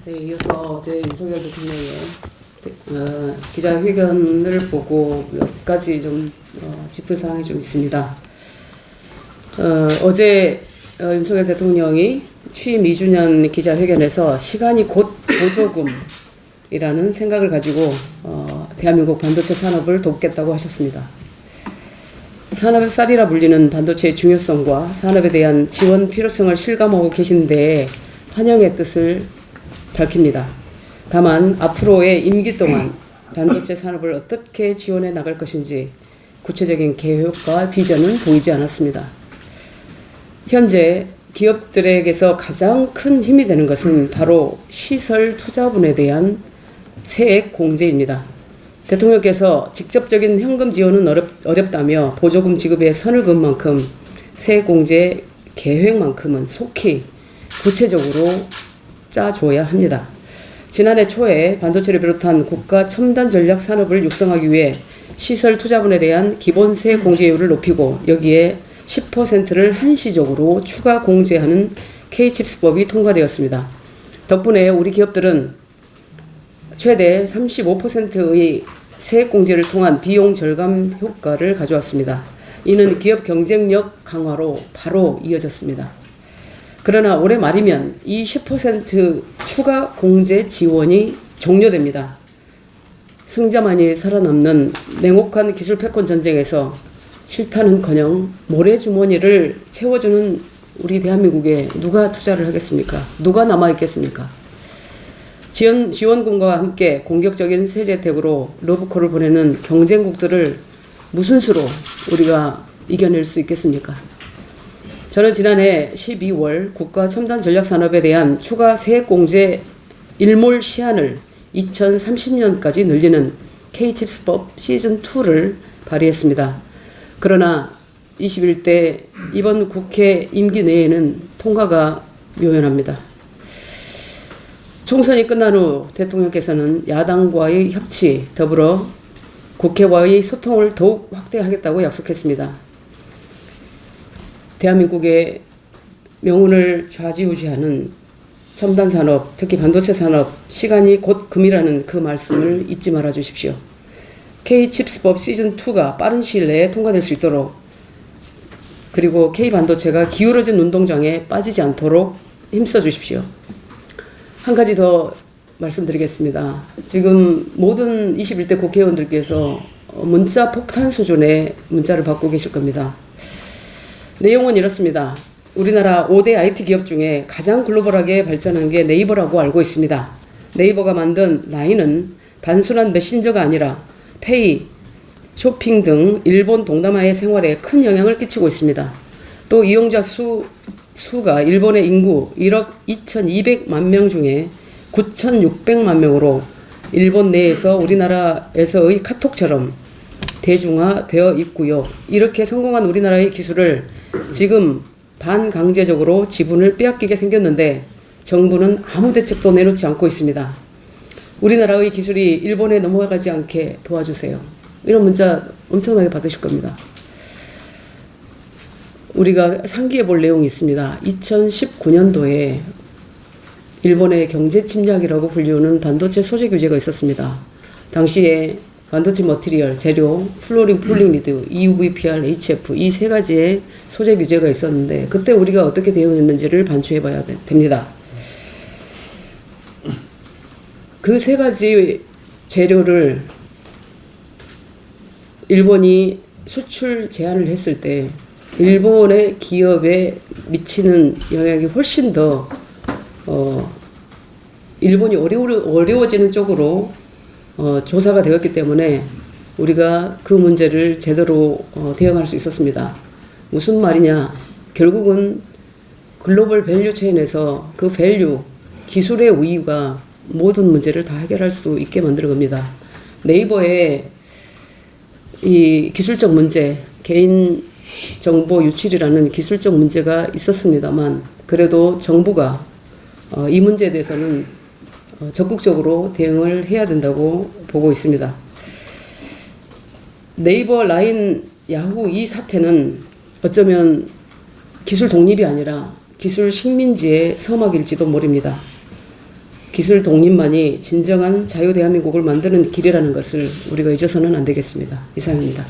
네, 이어서 어제 윤석열 대통령의 기자회견을 보고 몇 가지 좀 짚을 사항이 좀 있습니다. 어제 윤석열 대통령이 취임 2주년 기자회견에서 시간이 곧 보조금이라는 생각을 가지고 대한민국 반도체 산업을 돕겠다고 하셨습니다. 산업의 쌀이라 불리는 반도체의 중요성과 산업에 대한 지원 필요성을 실감하고 계신데 환영의 뜻을 밝힙니다. 다만 앞으로의 임기 동안 반도체 산업을 어떻게 지원해 나갈 것인지 구체적인 계획과 비전은 보이지 않았습니다. 현재 기업들에게서 가장 큰 힘이 되는 것은 바로 시설 투자분에 대한 세액 공제입니다. 대통령께서 직접적인 현금 지원은 어렵다며 보조금 지급에 선을 그은 만큼 세액 공제 계획만큼은 속히 구체적으로 짜줘야 합니다. 지난해 초에 반도체를 비롯한 국가 첨단 전략 산업을 육성하기 위해 시설 투자분에 대한 기본세 공제율을 높이고 여기에 10%를 한시적으로 추가 공제하는 K-칩스법이 통과되었습니다. 덕분에 우리 기업들은 최대 35%의 세액 공제를 통한 비용 절감 효과를 가져왔습니다. 이는 기업 경쟁력 강화로 바로 이어졌습니다. 그러나 올해 말이면 이 10% 추가 공제 지원이 종료됩니다. 승자만이 살아남는 냉혹한 기술 패권 전쟁에서 실탄은커녕 모래주머니를 채워주는 우리 대한민국에 누가 투자를 하겠습니까? 누가 남아있겠습니까? 지원금과 함께 공격적인 세제 혜택으로 러브콜을 보내는 경쟁국들을 무슨 수로 우리가 이겨낼 수 있겠습니까? 저는 지난해 12월 국가 첨단 전략 산업에 대한 추가 세액 공제 일몰 시한을 2030년까지 늘리는 K-칩스법 시즌2를 발의했습니다. 그러나 21대 이번 국회 임기 내에는 통과가 묘연합니다. 총선이 끝난 후 대통령께서는 야당과의 협치, 더불어 국회와의 소통을 더욱 확대하겠다고 약속했습니다. 대한민국의 명운을 좌지우지하는 첨단 산업, 특히 반도체 산업, 시간이 곧 금이라는 그 말씀을 잊지 말아 주십시오. K-칩스법 시즌2가 빠른 시일 내에 통과될 수 있도록, 그리고 K-반도체가 기울어진 운동장에 빠지지 않도록 힘써 주십시오. 한 가지 더 말씀드리겠습니다. 지금 모든 21대 국회의원들께서 문자 폭탄 수준의 문자를 받고 계실 겁니다. 내용은 이렇습니다. 우리나라 5대 IT 기업 중에 가장 글로벌하게 발전한 게 네이버라고 알고 있습니다. 네이버가 만든 라인은 단순한 메신저가 아니라 페이, 쇼핑 등 일본 동남아의 생활에 큰 영향을 끼치고 있습니다. 또 이용자 수가 일본의 인구 1억 2,200만 명 중에 9,600만 명으로 일본 내에서 우리나라에서의 카톡처럼 대중화되어 있고요. 이렇게 성공한 우리나라의 기술을 지금 반강제적으로 지분을 빼앗기게 생겼는데 정부는 아무 대책도 내놓지 않고 있습니다. 우리나라의 기술이 일본에 넘어가지 않게 도와주세요. 이런 문자 엄청나게 받으실 겁니다. 우리가 상기해 볼 내용이 있습니다. 2019년도에 일본의 경제 침략이라고 불리우는 반도체 소재 규제가 있었습니다. 당시에 반도체 머티리얼, 재료, 플로린 폴리미드, EUVPR, HF 이 세 가지의 소재 규제가 있었는데 그때 우리가 어떻게 대응했는지를 반추해 봐야 됩니다. 그 세 가지 재료를 일본이 수출 제한을 했을 때 일본의 기업에 미치는 영향이 훨씬 더 일본이 어려워지는 쪽으로 조사가 되었기 때문에 우리가 그 문제를 제대로 대응할 수 있었습니다. 무슨 말이냐? 결국은 글로벌 밸류 체인에서 그 밸류, 기술의 우위가 모든 문제를 다 해결할 수 있게 만드는 겁니다. 네이버의 이 기술적 문제, 개인 정보 유출이라는 기술적 문제가 있었습니다만 그래도 정부가 이 문제에 대해서는 적극적으로 대응을 해야 된다고 보고 있습니다. 네이버, 라인, 야후 이 사태는 어쩌면 기술 독립이 아니라 기술 식민지의 서막일지도 모릅니다. 기술 독립만이 진정한 자유 대한민국을 만드는 길이라는 것을 우리가 잊어서는 안 되겠습니다. 이상입니다.